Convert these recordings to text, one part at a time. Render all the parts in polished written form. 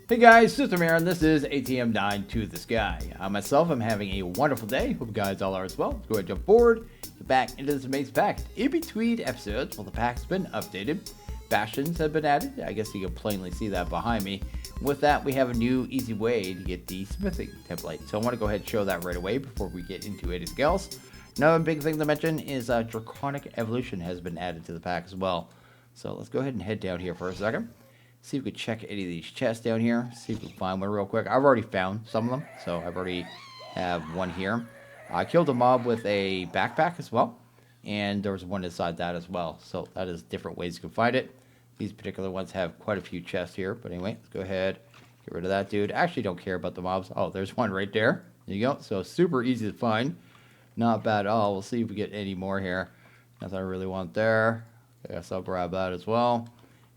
Hey guys, System here, and this is ATM9 to the sky. Myself, I'm having a wonderful day. Hope you guys all are as well. Let's go ahead and jump forward, get back into this amazing pack. In between episodes, well, the pack's been updated. Bastions have been added. I guess you can plainly see that behind me. With that, we have a new easy way to get the smithing template. So I want to go ahead and show that right away before we get into anything else. Another big thing to mention is Draconic Evolution has been added to the pack as well. So let's go ahead and head down here for a second. See if we can check any of these chests down here. See if we can find one real quick. I've already found some of them, so I've already have one here. I killed a mob with a backpack as well, and there was one inside that as well. So that is different ways you can find it. These particular ones have quite a few chests here, but anyway, let's go ahead, get rid of that dude. I actually don't care about the mobs. Oh, there's one right there. There you go. So super easy to find. Not bad at all. We'll see if we get any more here. Nothing I really want there. I guess I'll grab that as well.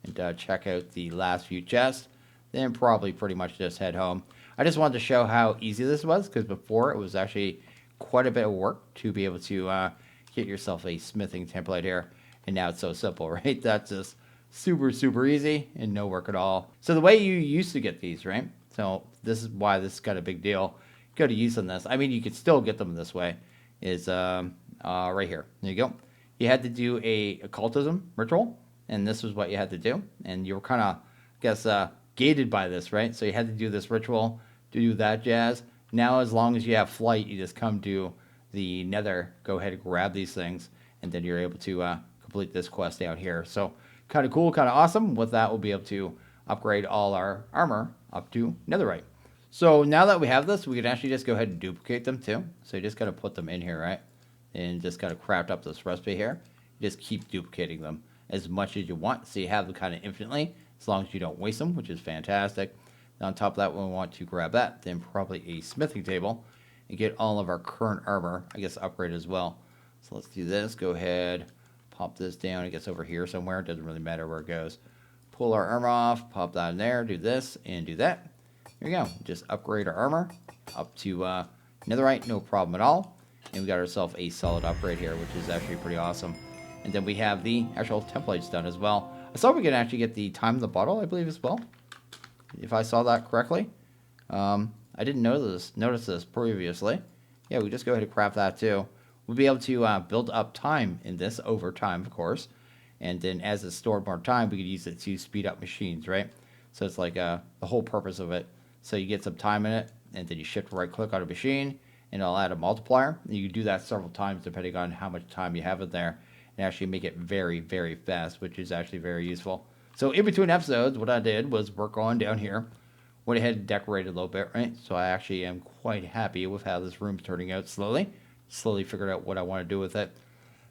And check out the last few chests, then probably pretty much just head home. I just wanted to show how easy this was, because before it was actually quite a bit of work to be able to get yourself a smithing template here, and now it's so simple, right? That's just super easy and no work at all. So the way you used to get these, right? So this is why this is kind of a big deal. Go to use on this. I mean, you could still get them this way. Is right here. There you go. You had to do a occultism ritual. And this was what you had to do. And you were kind of, I guess, gated by this, right? So you had to do this ritual to do that jazz. Now, as long as you have flight, you just come to the nether, go ahead and grab these things, and then you're able to complete this quest out here. So kind of cool, kind of awesome. With that, we'll be able to upgrade all our armor up to netherite. So now that we have this, we can actually just go ahead and duplicate them too. So you just got to put them in here, right? And just got to craft up this recipe here. You just keep duplicating them as much as you want, so you have them kind of infinitely, as long as you don't waste them, which is fantastic. And on top of that, we want to grab that, then probably a smithing table, and get all of our current armor, I guess, upgraded as well. So let's do this. Go ahead, pop this down. It gets over here somewhere. It doesn't really matter where it goes. Pull our armor off, pop that in there, do this, and do that. There you go. Just upgrade our armor up to netherite, no problem at all. And we got ourselves a solid upgrade here, which is actually pretty awesome. And then we have the actual templates done as well. I saw we could actually get the time of the bottle, I believe, as well. If I saw that correctly. I didn't notice this previously. Yeah, we just go ahead and craft that too. We'll be able to build up time in this over time, of course. And then as it's stored more time, we could use it to speed up machines, right? So it's like the whole purpose of it. So you get some time in it, and then you shift right click on a machine, and it'll add a multiplier. And you can do that several times depending on how much time you have in there. And actually make it very fast, which is actually very useful. So in between episodes, what I did was work on down here. Went ahead and decorated a little bit, right? So I actually am quite happy with how this room's turning out slowly. Slowly figured out what I want to do with it.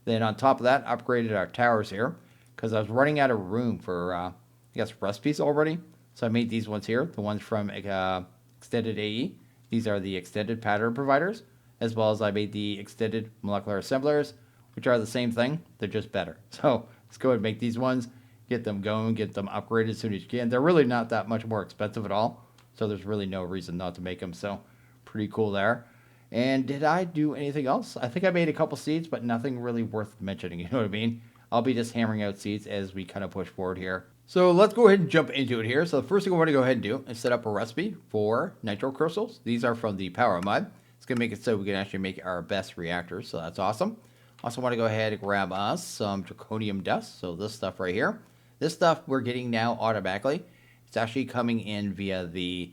Then on top of that, upgraded our towers here, because I was running out of room for, I guess, recipes already. So I made these ones here, the ones from Extended AE. These are the extended pattern providers, as well as I made the extended molecular assemblers, which are the same thing, they're just better. So let's go ahead and make these ones, get them going, get them upgraded as soon as you can. They're really not that much more expensive at all, so there's really no reason not to make them. So pretty cool there. And did I do anything else? I think I made a couple seeds, but nothing really worth mentioning, you know what I mean? I'll be just hammering out seeds as we kind of push forward here. So let's go ahead and jump into it here. So the first thing I want to go ahead and do is set up a recipe for nitro crystals. These are from the power mod. It's going to make it so we can actually make our best reactors, so that's awesome. Also want to go ahead and grab us some draconium dust. So this stuff right here. This stuff we're getting now automatically. It's actually coming in via the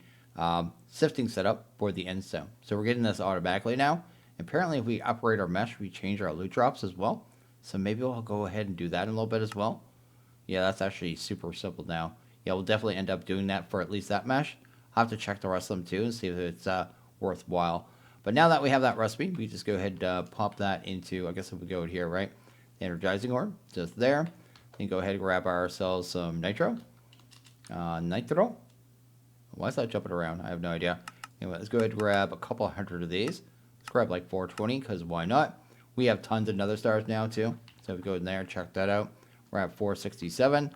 sifting setup for the end stone. So we're getting this automatically now. Apparently if we upgrade our mesh, we change our loot drops as well. So maybe we'll go ahead and do that in a little bit as well. Yeah, that's actually super simple now. Yeah, we'll definitely end up doing that for at least that mesh. I'll have to check the rest of them too and see if it's worthwhile. But now that we have that recipe, we just go ahead and pop that into, I guess if we go here, right? Energizing ore, just there. Then go ahead and grab ourselves some nitro. Nitro? Why is that jumping around? I have no idea. Anyway, let's go ahead and grab a couple hundred of these. Let's grab like 420, because why not? We have tons of nether stars now too. So if we go in there, check that out. We're at 467.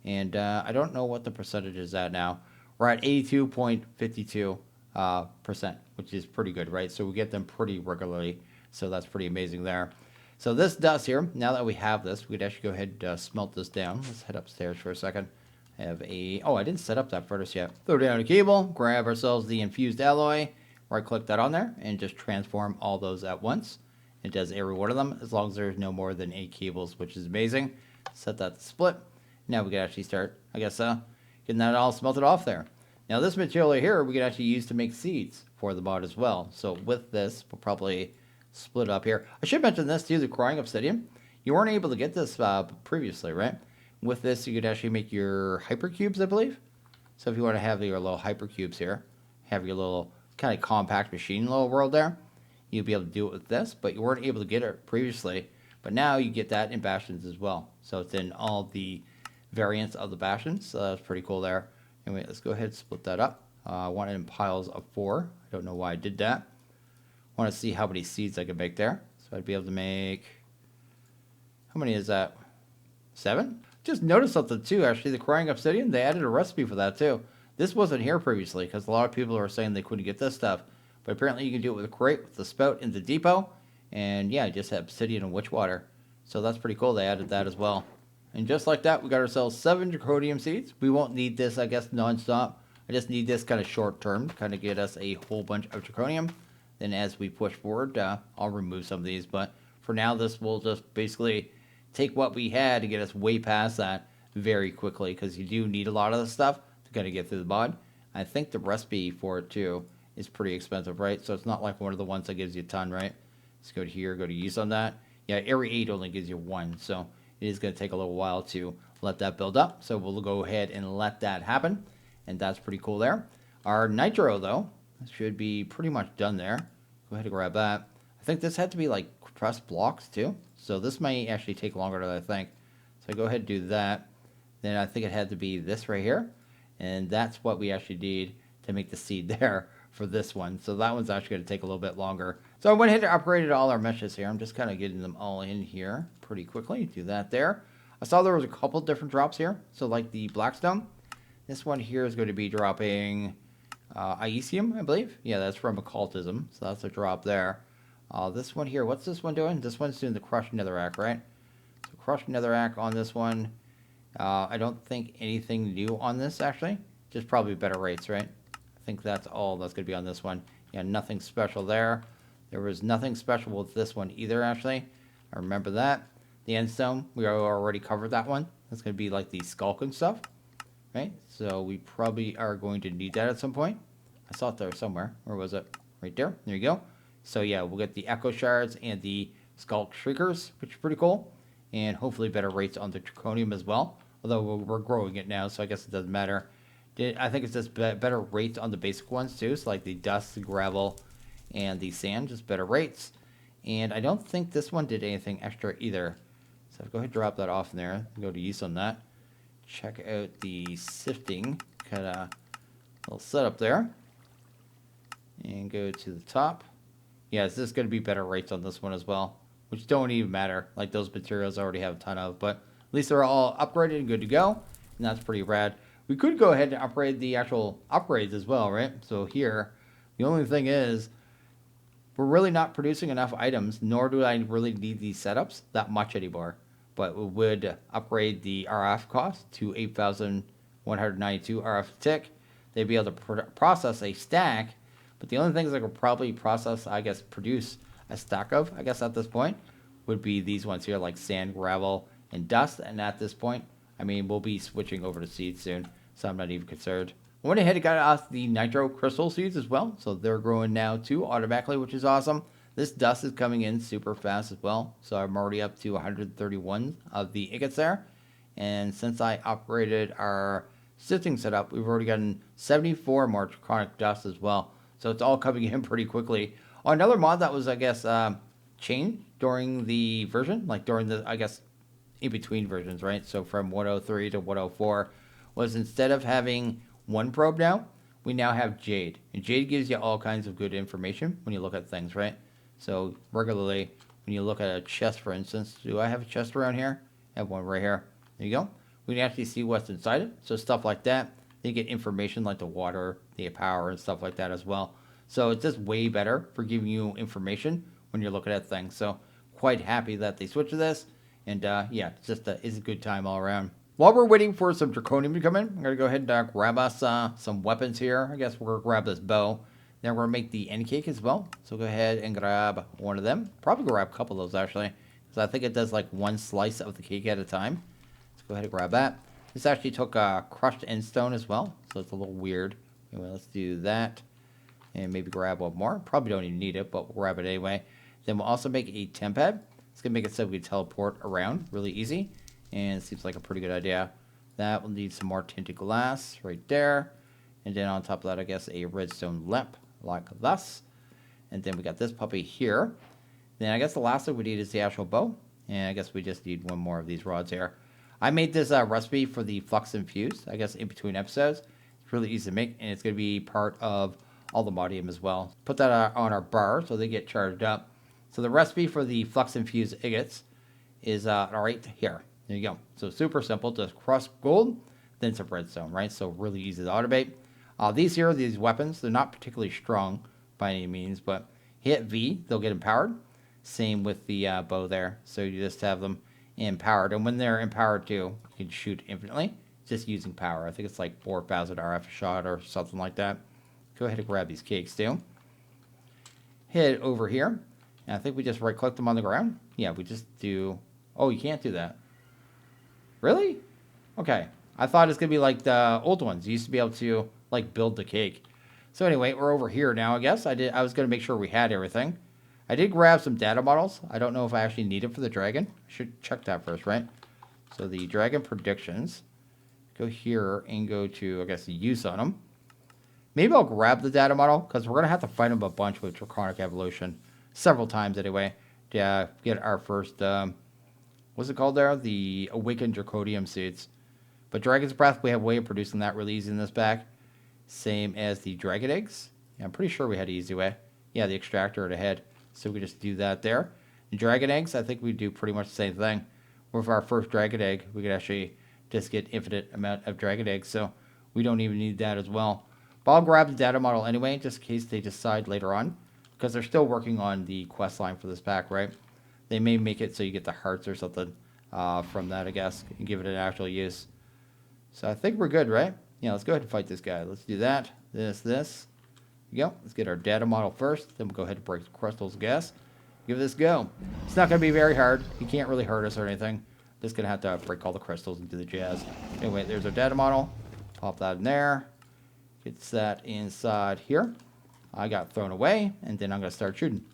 And I don't know what the percentage is at now. We're at 82.52%, which is pretty good, right? So we get them pretty regularly. So that's pretty amazing there. So this dust here, now that we have this, we could actually go ahead and smelt this down. Let's head upstairs for a second. have a... Oh, I didn't set up that furnace yet. Throw down a cable, grab ourselves the infused alloy, right-click that on there, and just transform all those at once. It does every one of them, as long as there's no more than 8 cables, which is amazing. Set that to split. Now we can actually start, I guess, getting that all smelted off there. Now this material right here, we can actually use to make seeds for the mod as well. So with this, we'll probably split up here. I should mention this too, the crying obsidian. You weren't able to get this previously, right? With this, you could actually make your hypercubes, I believe. So if you want to have your little hypercubes here, have your little kind of compact machine little world there, you'll be able to do it with this, but you weren't able to get it previously. But now you get that in bastions as well. So it's in all the variants of the bastions, so that's pretty cool there. Anyway, let's go ahead and split that up. I want it in piles of 4. I don't know why I did that. I want to see how many seeds I can make there. So I'd be able to make... How many is that? 7? Just noticed something too, actually. The crying obsidian, they added a recipe for that too. This wasn't here previously because a lot of people were saying they couldn't get this stuff. But apparently you can do it with a crate, with the spout in the depot. And yeah, just obsidian and witch water. So that's pretty cool. They added that as well. And just like that, we got ourselves 7 draconium seeds. We won't need this, I guess, non-stop. I just need this kind of short term to kind of get us a whole bunch of draconium. Then as we push forward, I'll remove some of these. But for now, this will just basically take what we had to get us way past that very quickly. Because you do need a lot of the stuff to kind of get through the mod. I think the recipe for it, too, is pretty expensive, right? So it's not like one of the ones that gives you a ton, right? Let's go to here, go to use on that. Yeah, every 8 only gives you 1. So it is going to take a little while to let that build up. So we'll go ahead and let that happen. And that's pretty cool there. Our nitro, though, should be pretty much done there. Go ahead and grab that. I think this had to be like pressed blocks too. So this may actually take longer than I think. So go ahead and do that. Then I think it had to be this right here. And that's what we actually need to make the seed there for this one. So that one's actually going to take a little bit longer. So I went ahead and upgraded all our meshes here. I'm just kind of getting them all in here pretty quickly. Do that there. I saw there was a couple different drops here. So like the Blackstone. This one here is going to be dropping Iesium, I believe. Yeah, that's from occultism. So that's a drop there. This one here, what's this one doing? This one's doing the crushed netherrack, right? So crushed netherrack on this one. I don't think anything new on this, actually. Just probably better rates, right? I think that's all that's going to be on this one. Yeah, nothing special there. There was nothing special with this one either, actually. I remember that. The endstone, we already covered that one. That's going to be like the skulk and stuff. Right, so we probably are going to need that at some point. I saw it there somewhere. Where was it? Right there. There you go. So yeah, we'll get the echo shards and the skulk shriekers, which is pretty cool. And hopefully better rates on the draconium as well. Although we're growing it now, so I guess it doesn't matter. I think it's just better rates on the basic ones too. So like the dust, the gravel, and the sand, just better rates. And I don't think this one did anything extra either. So go ahead and drop that off in there. Go to use on that. Check out the sifting kind of little setup there. And go to the top. Yeah, this is going to be better rates on this one as well, which don't even matter. Like those materials I already have a ton of, but at least they're all upgraded and good to go. And that's pretty rad. We could go ahead and upgrade the actual upgrades as well, right? So here, the only thing is, we're really not producing enough items, nor do I really need these setups that much anymore. But we would upgrade the RF cost to 8,192 RF tick. They'd be able to process a stack, but the only things I could probably process, I guess, produce a stack of, I guess at this point, would be these ones here, like sand, gravel, and dust. And at this point, I mean, we'll be switching over to seeds soon, so I'm not even concerned. I went ahead and got us the nitro crystal seeds as well, so they're growing now too automatically, which is awesome. This dust is coming in super fast as well, so I'm already up to 131 of the ingots there. And since I upgraded our sifting setup, we've already gotten 74 more Draconic dust as well. So it's all coming in pretty quickly. Oh, another mod that was, I guess, changed during the version, like during the, I guess, in between versions, right? So from 103 to 104 was instead of having one probe now, we now have Jade. And Jade gives you all kinds of good information when you look at things, right? So regularly, when you look at a chest, for instance, do I have a chest around here? I have one right here. There you go. We can actually see what's inside it. So stuff like that. You get information like the water, the power, and stuff like that as well. So it's just way better for giving you information when you're looking at things. So quite happy that they switched to this. And yeah, it's just it's a good time all around. while we're waiting for some Draconium to come in, I'm going to go ahead and grab us some weapons here. I guess we're going to grab this bow. Then we're going to make the end cake as well. So go ahead and grab one of them. Probably grab a couple of those, actually. Because I think it does like one slice of the cake at a time. Let's go ahead and grab that. This actually took crushed end stone as well. So it's a little weird. Anyway, let's do that. And maybe grab one more. Probably don't even need it, but we'll grab it anyway. Then we'll also make a temp pad. It's going to make it so we can teleport around really easy. And it seems like a pretty good idea. That will need some more tinted glass right there. And then on top of that, I guess a redstone lamp like thus. And then we got this puppy here. Then I guess the last thing we need is the actual bow. And I guess we just need one more of these rods here. I made this recipe for the flux infused, I guess in between episodes. It's really easy to make, and it's going to be part of all the modium as well. Put that on our bar so they get charged up. So the recipe for the flux infused agates is right here. There you go. So super simple. Just crushed gold, then some redstone, right? So really easy to automate. These weapons, they're not particularly strong by any means, but hit V, they'll get empowered. Same with the bow there. So you just have them empowered. And when they're empowered too, you can shoot infinitely just using power. I think it's like 4,000 RF a shot or something like that. Go ahead and grab these cakes too. Head over here. And I think we just right click them on the ground. Yeah, we just do... Oh, you can't do that. Really? Okay. I thought it's going to be like the old ones. You used to be able to like build the cake. So anyway, we're over here now, I guess. I was going to make sure we had everything. I did grab some data models. I don't know if I actually need it for the dragon. I should check that first, right? So the dragon predictions. Go here and go to, I guess, the use on them. Maybe I'll grab the data model because we're going to have to fight them a bunch with Draconic evolution. Several times anyway. To get our first... what's it called there? The Awakened Draconium seeds. But Dragon's Breath, we have a way of producing that really easy in this pack. Same as the Dragon Eggs. Yeah, I'm pretty sure we had an easy way. Yeah, the extractor at ahead. So we just do that there. And Dragon Eggs, I think we do pretty much the same thing. With our first Dragon Egg, we could actually just get infinite amount of Dragon Eggs. So we don't even need that as well. But I'll grab the data model anyway, just in case they decide later on. Because they're still working on the quest line for this pack, right? They may make it so you get the hearts or something from that, I guess, and give it an actual use. So I think we're good, right? Yeah, let's go ahead and fight this guy. Let's do that. This. There we go. Let's get our data model first. Then we'll go ahead and break the crystals, I guess. Give this a go. It's not going to be very hard. He can't really hurt us or anything. Just going to have to break all the crystals and do the jazz. Anyway, there's our data model. Pop that in there. Gets that inside here. I got thrown away, and then I'm going to start shooting.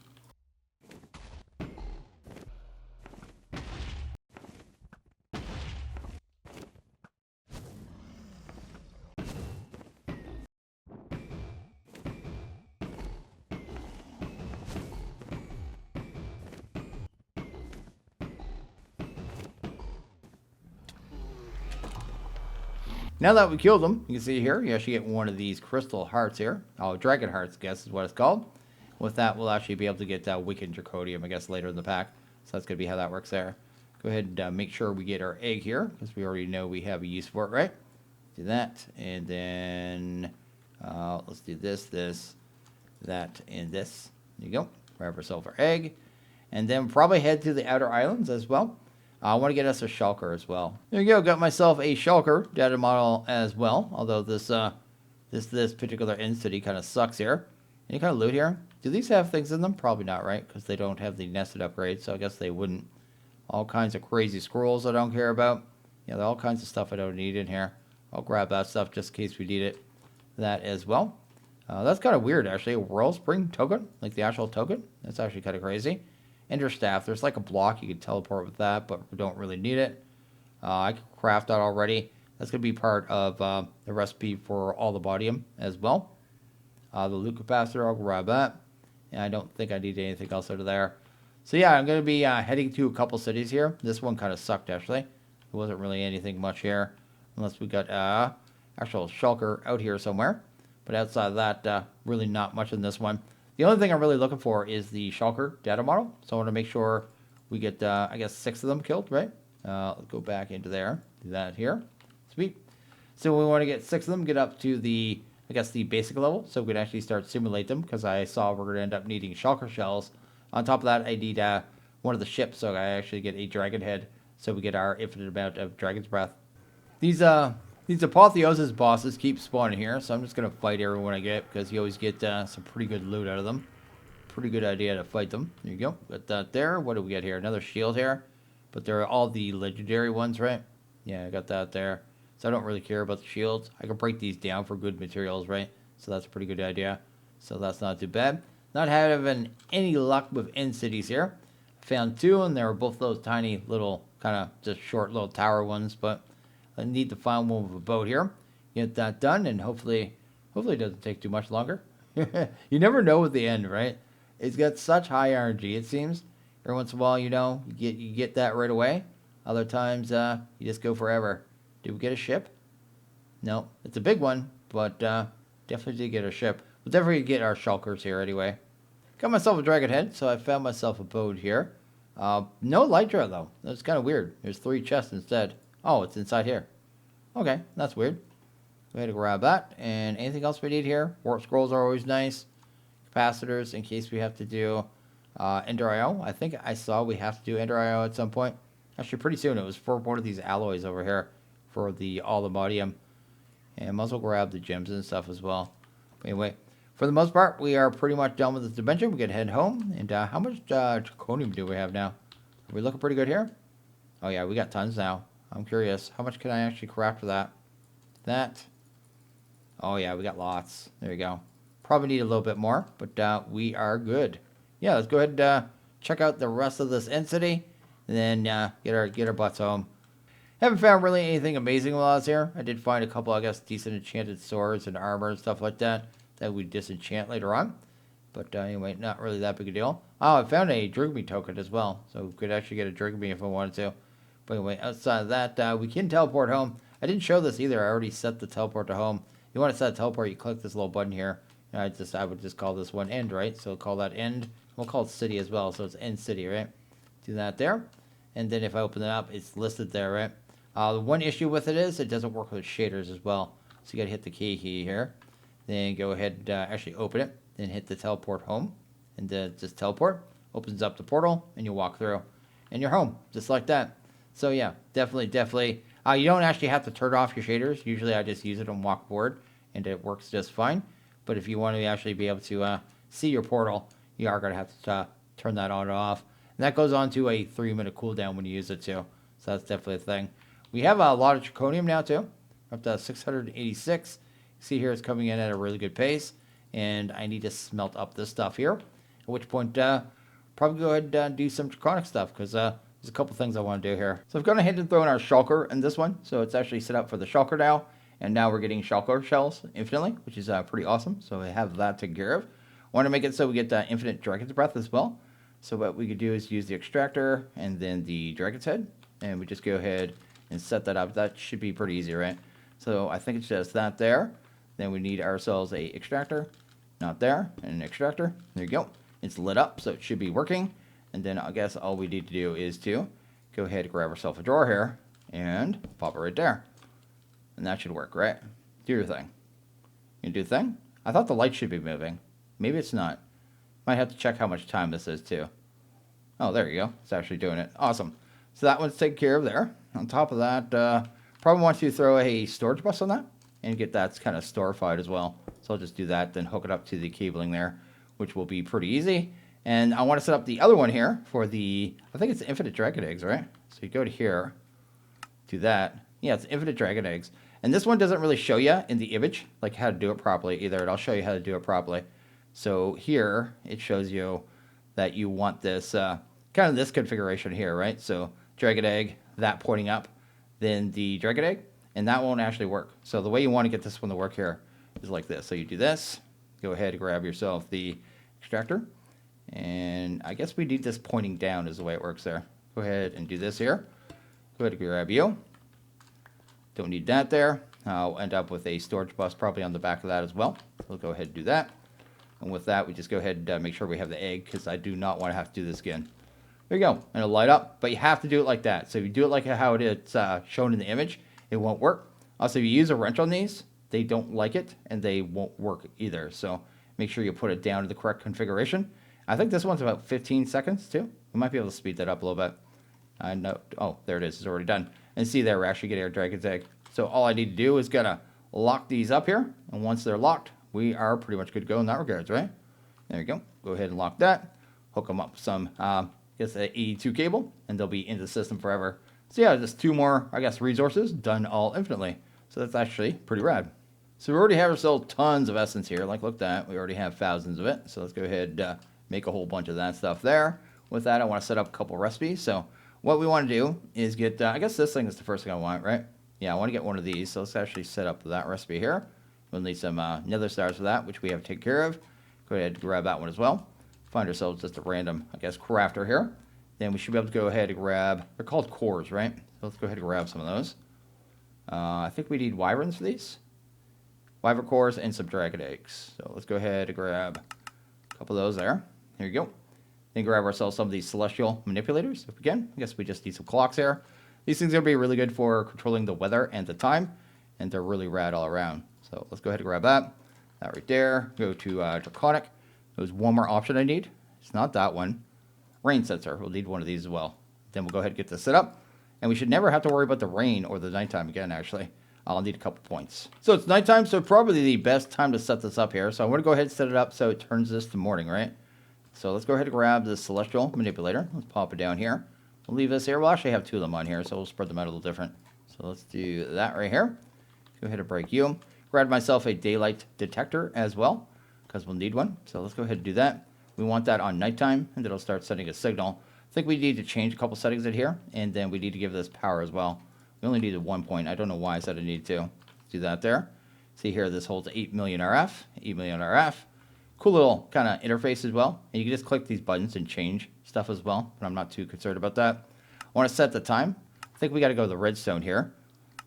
Now that we killed them, you can see here, you actually get one of these crystal hearts here. Oh, dragon hearts, I guess is what it's called. With that, we'll actually be able to get Wicked Draconium, I guess, later in the pack. So that's going to be how that works there. Go ahead and make sure we get our egg here, because we already know we have a use for it, right? Do that, and then let's do this, that, and this. There you go. Grab ourselves our egg. And then probably head to the outer islands as well. I want to get us a shulker as well. There you go. Got myself a shulker data model as well. Although this particular entity kind of sucks here. Any kind of loot here? Do these have things in them? Probably not, right? Because they don't have the nested upgrade, so I guess they wouldn't. All kinds of crazy scrolls I don't care about. Yeah, all kinds of stuff I don't need in here. I'll grab that stuff just in case we need it. That as well. That's kind of weird, actually. A Wellspring token, like the actual token. That's actually kind of crazy. Ender Staff, there's like a block you can teleport with that, but we don't really need it. I can craft that already. That's going to be part of the recipe for all the bodium as well. The loot capacitor, I'll grab that. And I don't think I need anything else out of there. So yeah, I'm going to be heading to a couple cities here. This one kind of sucked, actually. There wasn't really anything much here. Unless we got actual shulker out here somewhere. But outside of that, really not much in this one. The only thing I'm really looking for is the shulker data model. So I want to make sure we get, I guess, 6 of them killed, right? Let's go back into there. Do that here. Sweet. So we want to get 6 of them, get up to the, I guess, the basic level. So we can actually start simulate them, because I saw we're going to end up needing shulker shells. On top of that, I need one of the ships, so I actually get a dragon head. So we get our infinite amount of dragon's breath. These apotheosis bosses keep spawning here, so I'm just gonna fight everyone I get because you always get some pretty good loot out of them. Pretty good idea to fight them. There you go. Got that there. What do we get here? Another shield here, but they're all the legendary ones, right? Yeah, I got that there. So I don't really care about the shields. I can break these down for good materials, right? So that's a pretty good idea. So that's not too bad. Not having any luck with end cities here. Found two, and they were both those tiny little, kind of just short little tower ones, but I need to find one with a boat here. Get that done, and hopefully it doesn't take too much longer. You never know at the end, right? It's got such high RNG, it seems. Every once in a while, you know, you get that right away. Other times, you just go forever. Did we get a ship? No, it's a big one, but definitely did get a ship. We'll definitely get our shulkers here anyway. Got myself a dragon head, so I found myself a boat here. No elytra, though. That's kind of weird. There's 3 chests instead. Oh, it's inside here. Okay, that's weird. Go ahead and grab that. And anything else we need here? Warp scrolls are always nice. Capacitors in case we have to do Ender IO. I think I saw we have to do Ender IO at some point. Actually, pretty soon. It was for one of these alloys over here for the aluminium. And might as well grab the gems and stuff as well. But anyway, for the most part, we are pretty much done with this dimension. We can head home. And how much draconium do we have now? Are we looking pretty good here? Oh, yeah, we got tons now. I'm curious. How much can I actually craft for that? That. Oh, yeah, we got lots. There you go. Probably need a little bit more, but we are good. Yeah, let's go ahead and check out the rest of this end city, and then get our butts home. Haven't found really anything amazing while I was here. I did find a couple, I guess, decent enchanted swords and armor and stuff like that we disenchant later on. But anyway, not really that big a deal. Oh, I found a Drugme token as well, so we could actually get a Drugme if I wanted to. But anyway, outside of that, we can teleport home. I didn't show this either. I already set the teleport to home. You want to set a teleport, you click this little button here. I would just call this one end, right? So call that end. We'll call it city as well, so it's end city, right? Do that there. And then if I open it up, it's listed there, right? The one issue with it is it doesn't work with shaders as well. So you got to hit the key here. Then go ahead and actually open it. Then hit the teleport home. And then just teleport. Opens up the portal, and you walk through. And you're home, just like that. So yeah, definitely. You don't actually have to turn off your shaders. Usually I just use it on walk board, and it works just fine. But if you want to actually be able to see your portal, you are going to have to turn that on or off. And that goes on to a 3-minute cooldown when you use it too. So that's definitely a thing. We have a lot of draconium now too. Up to 686. See here it's coming in at a really good pace. And I need to smelt up this stuff here. At which point, probably go ahead and do some draconic stuff. Because there's a couple things I want to do here. So I've gone ahead and thrown our shulker in this one. So it's actually set up for the shulker now. And now we're getting shulker shells infinitely, which is pretty awesome. So I have that taken care of. Want to make it so we get infinite dragon's breath as well. So what we could do is use the extractor and then the dragon's head. And we just go ahead and set that up. That should be pretty easy, right? So I think it's just that there. Then we need ourselves a extractor. Not there. And an extractor. There you go. It's lit up, so it should be working. And then I guess all we need to do is to go ahead and grab ourselves a drawer here. And pop it right there. And that should work, right? Do your thing. You do the thing? I thought the light should be moving. Maybe it's not. Might have to check how much time this is, too. Oh, there you go. It's actually doing it. Awesome. So that one's taken care of there. On top of that, probably want to throw a storage bus on that and get that kind of storified as well. So I'll just do that, then hook it up to the cabling there, which will be pretty easy. And I want to set up the other one here for the, I think it's infinite dragon eggs, right? So you go to here, do that. Yeah, it's infinite dragon eggs. And this one doesn't really show you in the image, like how to do it properly either. I'll show you how to do it properly. So here, it shows you that you want this, kind of this configuration here, right? So dragon egg, that pointing up, then the dragon egg, and that won't actually work. So the way you want to get this one to work here is like this. So you do this, go ahead and grab yourself the extractor, and I guess we need this pointing down is the way it works there. Go ahead and do this here. Go ahead and grab you. Don't need that there. I'll end up with a storage bus probably on the back of that as well. We'll go ahead and do that. And with that, we just go ahead and make sure we have the egg because I do not want to have to do this again. There you go. And it'll light up, but you have to do it like that. So if you do it like how it's shown in the image, it won't work. Also, if you use a wrench on these, they don't like it and they won't work either. So make sure you put it down to the correct configuration. I think this one's about 15 seconds too. We might be able to speed that up a little bit. I know. Oh, there it is. It's already done. And see there, we're actually getting our dragon's egg. So all I need to do is gotta lock these up here. And once they're locked, we are pretty much good to go in that regards, right? There you go. Go ahead and lock that. Hook them up with some, I guess, an 82 cable, and they'll be in the system forever. So yeah, just 2 more, I guess, resources done all infinitely. So that's actually pretty rad. So we already have ourselves tons of essence here. Like, look at that. We already have thousands of it. So let's go ahead and make a whole bunch of that stuff there. With that, I want to set up a couple recipes. So what we want to do is get, I guess this thing is the first thing I want, right? Yeah, I want to get one of these. So let's actually set up that recipe here. We'll need some nether stars for that, which we have to take care of. Go ahead and grab that one as well. Find ourselves just a random, I guess, crafter here. Then we should be able to go ahead and grab, they're called cores, right? So let's go ahead and grab some of those. I think we need wyverns for these. Wyvern cores and some dragon eggs. So let's go ahead and grab a couple of those there. Here you go. Then grab ourselves some of these celestial manipulators if we can. I guess we just need some clocks here. These things are going to be really good for controlling the weather and the time. And they're really rad all around. So let's go ahead and grab that. That right there. Go to Draconic. There's one more option I need. It's not that one. Rain sensor. We'll need one of these as well. Then we'll go ahead and get this set up. And we should never have to worry about the rain or the nighttime again, actually. I'll need a couple points. So it's nighttime, so probably the best time to set this up here. So I'm going to go ahead and set it up so it turns this to morning, right? So let's go ahead and grab the celestial manipulator. Let's pop it down here. We'll leave this here. We'll actually have 2 of them on here, so we'll spread them out a little different. So let's do that right here. Go ahead and break you. Grab myself a daylight detector as well, because we'll need one. So let's go ahead and do that. We want that on nighttime, and it'll start sending a signal. I think we need to change a couple settings in here, and then we need to give this power as well. We only needed 1 point. I don't know why I said I needed 2. Let's do that there. See here, this holds 8 million RF. 8 million RF. Cool little kind of interface as well. And you can just click these buttons and change stuff as well, but I'm not too concerned about that. I want to set the time. I think we got to go to the redstone here.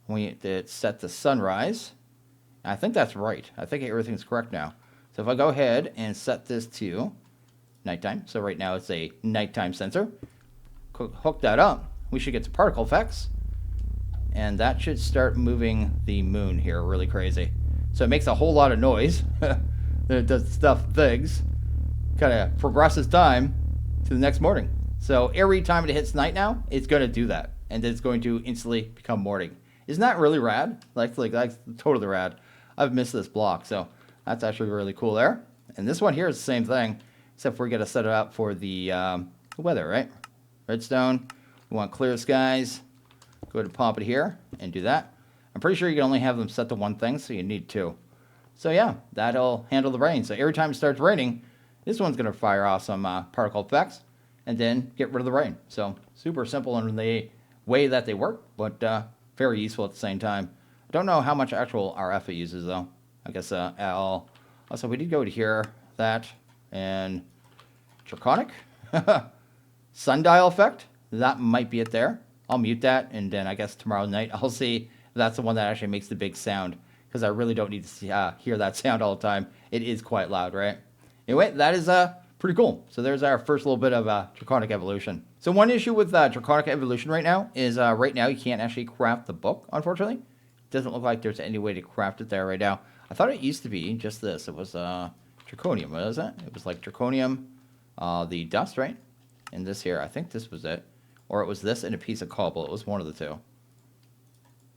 We set the sunrise. I think that's right. I think everything's correct now. So if I go ahead and set this to nighttime. So right now it's a nighttime sensor. Hook that up. We should get some particle effects. And that should start moving the moon here really crazy. So it makes a whole lot of noise. It does stuff, things. Kind of progresses time to the next morning. So every time it hits night now, it's going to do that. And then it's going to instantly become morning. Isn't that really rad? Like that's totally rad. I've missed this block. So that's actually really cool there. And this one here is the same thing. Except we're going to set it up for the weather, right? Redstone. We want clear skies. Go ahead and pop it here and do that. I'm pretty sure you can only have them set to one thing, so you need 2. So yeah, that'll handle the rain. So every time it starts raining, this one's going to fire off some particle effects and then get rid of the rain. So super simple in the way that they work, but very useful at the same time. I don't know how much actual RF it uses, though. I guess also we did go to here, that, and Draconic. Sundial effect. That might be it there. I'll mute that, and then I guess tomorrow night I'll see if that's the one that actually makes the big sound, because I really don't need to hear that sound all the time. It is quite loud, right? Anyway, that is pretty cool. So there's our first little bit of Draconic evolution. So one issue with Draconic evolution right now is right now you can't actually craft the book, unfortunately. It doesn't look like there's any way to craft it there right now. I thought it used to be just this. It was Draconium, what is it? It was like Draconium, the dust, right? And this here, I think this was it. Or it was this and a piece of cobble. It was one of the 2.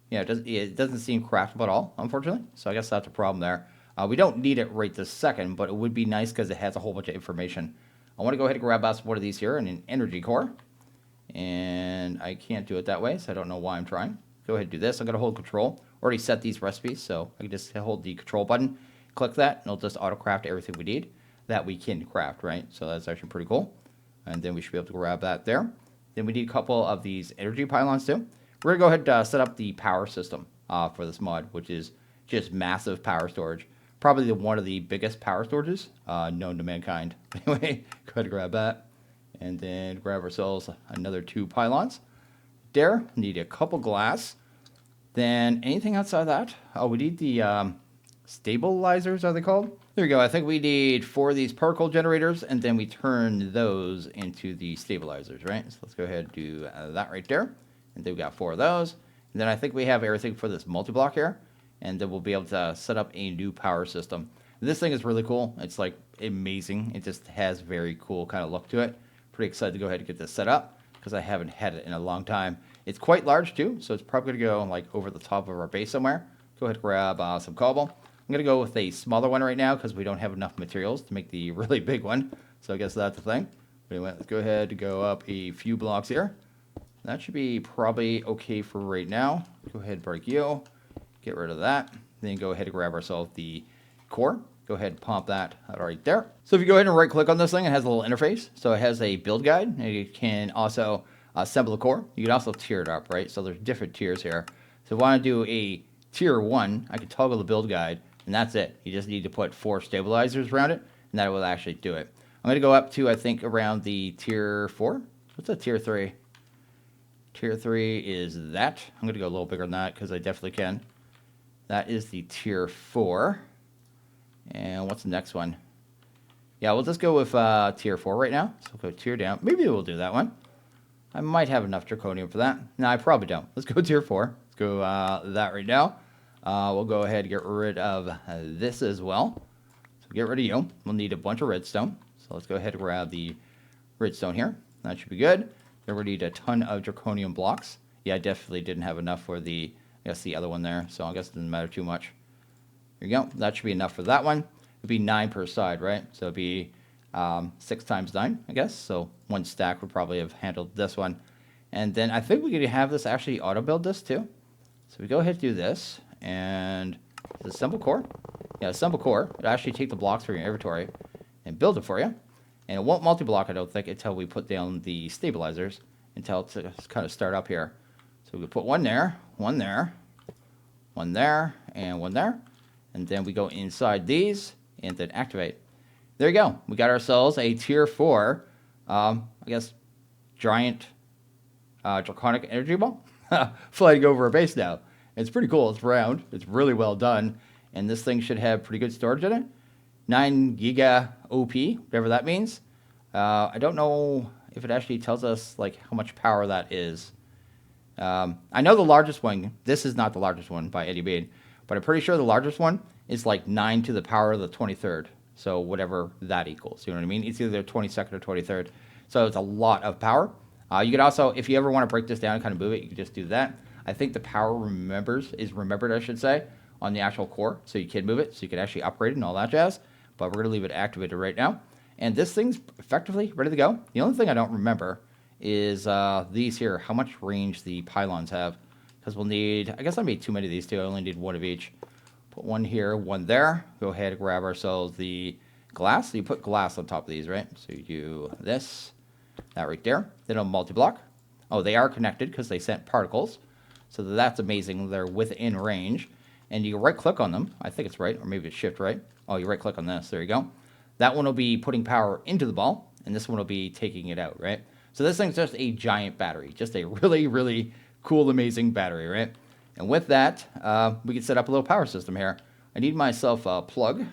Yeah, it doesn't seem craftable at all, unfortunately. So I guess that's a problem there. We don't need it right this second, but it would be nice because it has a whole bunch of information. I want to go ahead and grab us one of these here and an energy core. And I can't do it that way, so I don't know why I'm trying. Go ahead and do this. I'm going to hold control. Already set these recipes, so I can just hold the control button, click that, and it'll just auto-craft everything we need that we can craft, right? So that's actually pretty cool. And then we should be able to grab that there. Then we need a couple of these energy pylons too. We're going to go ahead and set up the power system for this mod, which is just massive power storage. Probably one of the biggest power storages known to mankind. Anyway, go ahead and grab that. And then grab ourselves another 2 pylons. There, need a couple glass. Then anything outside that? Oh, we need the stabilizers, are they called? There we go. I think we need 4 of these particle generators, and then we turn those into the stabilizers, right? So let's go ahead and do that right there. And then we got 4 of those. And then I think we have everything for this multi-block here. And then we'll be able to set up a new power system. This thing is really cool. It's like amazing. It just has very cool kind of look to it. Pretty excited to go ahead and get this set up because I haven't had it in a long time. It's quite large too, so it's probably going to go like over the top of our base somewhere. Go ahead and grab some cobble. I'm going to go with a smaller one right now because we don't have enough materials to make the really big one. So I guess that's the thing. But anyway, let's go ahead and go up a few blocks here. That should be probably okay for right now. Go ahead and break you. Get rid of that. Then go ahead and grab ourselves the core. Go ahead and pump that right there. So if you go ahead and right click on this thing, it has a little interface. So it has a build guide, and you can also assemble the core. You can also tier it up, right? So there's different tiers here. So if I want to do a tier 1, I can toggle the build guide, and that's it. You just need to put 4 stabilizers around it, and that will actually do it. I'm going to go up to, I think, around the tier 4. What's a tier 3? Tier 3 is that. I'm going to go a little bigger than that because I definitely can. That is the tier 4. And what's the next one? Yeah, we'll just go with tier 4 right now. So we'll go tier down. Maybe we'll do that one. I might have enough draconium for that. No, I probably don't. Let's go tier 4. Let's go that right now. We'll go ahead and get rid of this as well. So get rid of you. We'll need a bunch of redstone. So let's go ahead and grab the redstone here. That should be good. Then we'll need a ton of draconium blocks. Yeah, I definitely didn't have enough for the, I guess, the other one there. So I guess it doesn't matter too much. There you go. That should be enough for that one. It'd be 9 per side, right? So it'd be 6 times 9, I guess. So 1 stack would probably have handled this one. And then I think we could have this actually auto-build this too. So we go ahead and do this. And assemble core. Yeah, assemble core. It'll actually take the blocks from your inventory and build it for you. And it won't multi-block, I don't think, until we put down the stabilizers, until it's kind of start up here. So we put one there, one there, one there, and one there. And then we go inside these and then activate. There you go. We got ourselves a tier 4, I guess, giant draconic energy ball flying over our base now. It's pretty cool. It's round. It's really well done. And this thing should have pretty good storage in it. 9 giga OP, whatever that means. I don't know if it actually tells us like how much power that is. I know the largest one, this is not the largest one by any means, but I'm pretty sure the largest one is like 9 to the power of the 23rd. So whatever that equals, you know what I mean? It's either 22nd or 23rd. So it's a lot of power. You could also, if you ever want to break this down and kind of move it, you can just do that. I think the power is remembered, I should say, on the actual core. So you can move it, so you can actually upgrade it and all that jazz. But we're going to leave it activated right now. And this thing's effectively ready to go. The only thing I don't remember is these here, how much range the pylons have. Because we'll need, I guess I made too many of these too. I only need 1 of each. Put 1 here, 1 there. Go ahead and grab ourselves the glass. So you put glass on top of these, right? So you do this, that right there. Then a multi-block. Oh, they are connected because they sent particles. So that's amazing. They're within range. And you right click on them. I think it's right, or maybe it's shift right. Oh, you right click on this. There you go. That one will be putting power into the ball, and this one will be taking it out, right? So this thing's just a giant battery, just a really, really cool, amazing battery, right? And with that, we can set up a little power system here. I need myself a plug. Go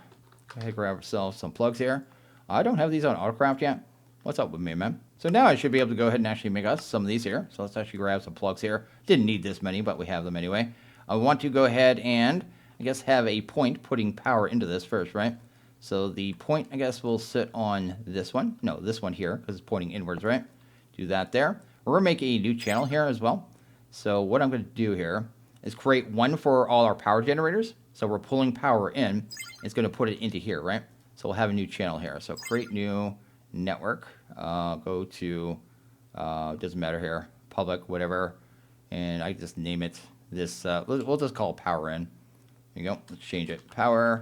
ahead and grab ourselves some plugs here. I don't have these on AutoCraft yet. What's up with me, man? So now I should be able to go ahead and actually make us some of these here. So let's actually grab some plugs here. Didn't need this many, but we have them anyway. I want to go ahead and, I guess, have a point putting power into this first, right? So the point, I guess, will sit on this one. No, this one here, because it's pointing inwards, right? Do that there. We're going to make a new channel here as well. So what I'm going to do here is create one for all our power generators. So we're pulling power in. It's going to put it into here, right? So we'll have a new channel here. So create new network. Go to, doesn't matter here, public, whatever. And I can just name it this. We'll just call it power in. There you go. Let's change it. Power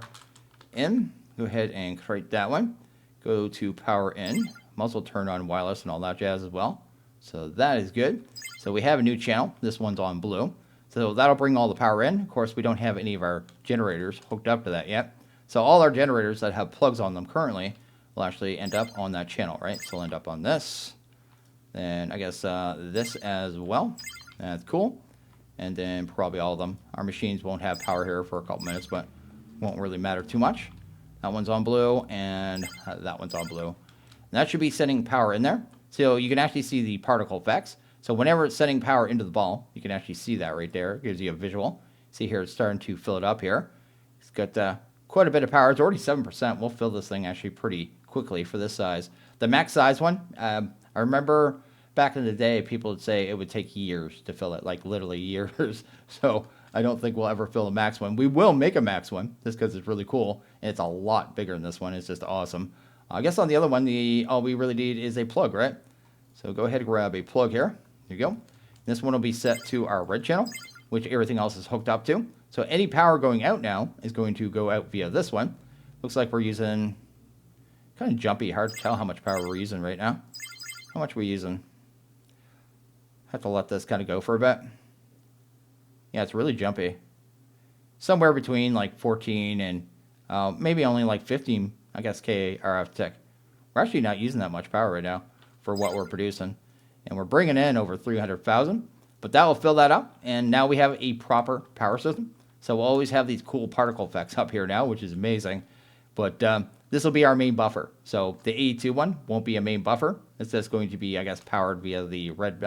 in. Go ahead and create that one. Go to power in. I'm also turn on wireless and all that jazz as well. So that is good. So we have a new channel. This one's on blue. So that'll bring all the power in. Of course, we don't have any of our generators hooked up to that yet. So all our generators that have plugs on them currently will actually end up on that channel, right? So we'll end up on this. Then I guess this as well. That's cool. And then probably all of them. Our machines won't have power here for a couple minutes, but won't really matter too much. That one's on blue, and that one's on blue. And that should be sending power in there. So you can actually see the particle effects. So whenever it's sending power into the ball, you can actually see that right there. It gives you a visual. See here, it's starting to fill it up here. It's got quite a bit of power. It's already 7%. We'll fill this thing actually pretty quickly for this size. The max size one, I remember back in the day, people would say it would take years to fill it, like literally years. So I don't think we'll ever fill a max one. We will make a max one just because it's really cool. And it's a lot bigger than this one. It's just awesome. I guess on the other one, all we really need is a plug, right? So go ahead and grab a plug here. There you go. This one will be set to our red channel, which everything else is hooked up to. So any power going out now is going to go out via this one. Looks like we're using, kind of jumpy, hard to tell how much power we're using right now. How much are we using? Have to let this kind of go for a bit. Yeah, it's really jumpy. Somewhere between like 14 and maybe only like 15, I guess, K RF tick. We're actually not using that much power right now for what we're producing. And we're bringing in over 300,000. But that will fill that up. And now we have a proper power system. So we'll always have these cool particle effects up here now, which is amazing. But this will be our main buffer. So the A2 one won't be a main buffer. It's just going to be, I guess, powered via the red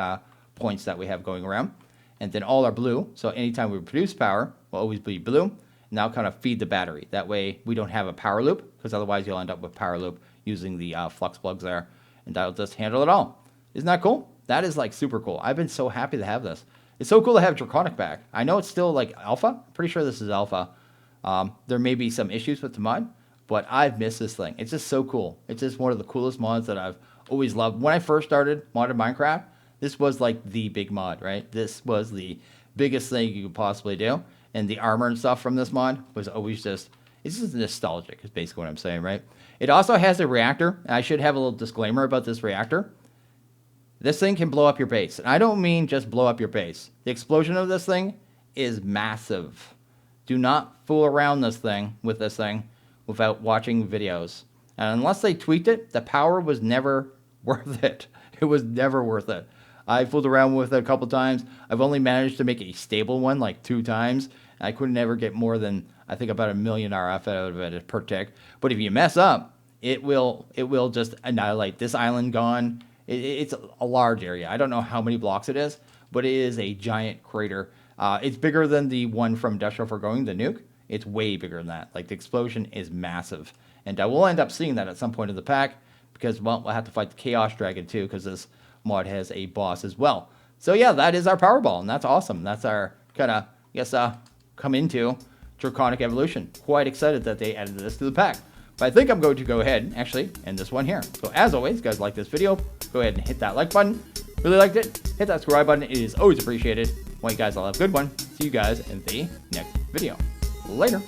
points that we have going around. And then all our blue. So anytime we produce power, will always be blue. And that'll kind of feed the battery. That way we don't have a power loop, because otherwise you'll end up with power loop using the flux plugs there. And that'll just handle it all. Isn't that cool? That is like super cool. I've been so happy to have this. It's so cool to have Draconic back. I know it's still like alpha. Pretty sure this is alpha. There may be some issues with the mod, but I've missed this thing. It's just so cool. It's just one of the coolest mods that I've always loved. When I first started modding Minecraft, this was like the big mod, right? This was the biggest thing you could possibly do. And the armor and stuff from this mod was always just, it's just nostalgic is basically what I'm saying, right? It also has a reactor. I should have a little disclaimer about this reactor. This thing can blow up your base. And I don't mean just blow up your base. The explosion of this thing is massive. Do not fool around with this thing without watching videos. And unless they tweaked it, the power was never worth it. It was never worth it. I fooled around with it a couple times. I've only managed to make a stable one like 2 times. I could never get more than, I think, about 1 million RF out of it per tick. But if you mess up, it will just annihilate. This island gone. It's a large area. I don't know how many blocks it is, but it is a giant crater. It's bigger than the one from Industrial Foregoing, the nuke. It's way bigger than that. Like, the explosion is massive. And we'll end up seeing that at some point in the pack, because, well, we'll have to fight the Chaos Dragon too, because this mod has a boss as well. So yeah, that is our Powerball, and that's awesome. That's our kind of, I guess, come into Draconic Evolution. Quite excited that they added this to the pack. But I think I'm going to go ahead and actually end this one here. So as always, guys, like this video, go ahead and hit that like button. Really liked it, hit that subscribe button. It is always appreciated. Want you guys all have a good one. See you guys in the next video. Later.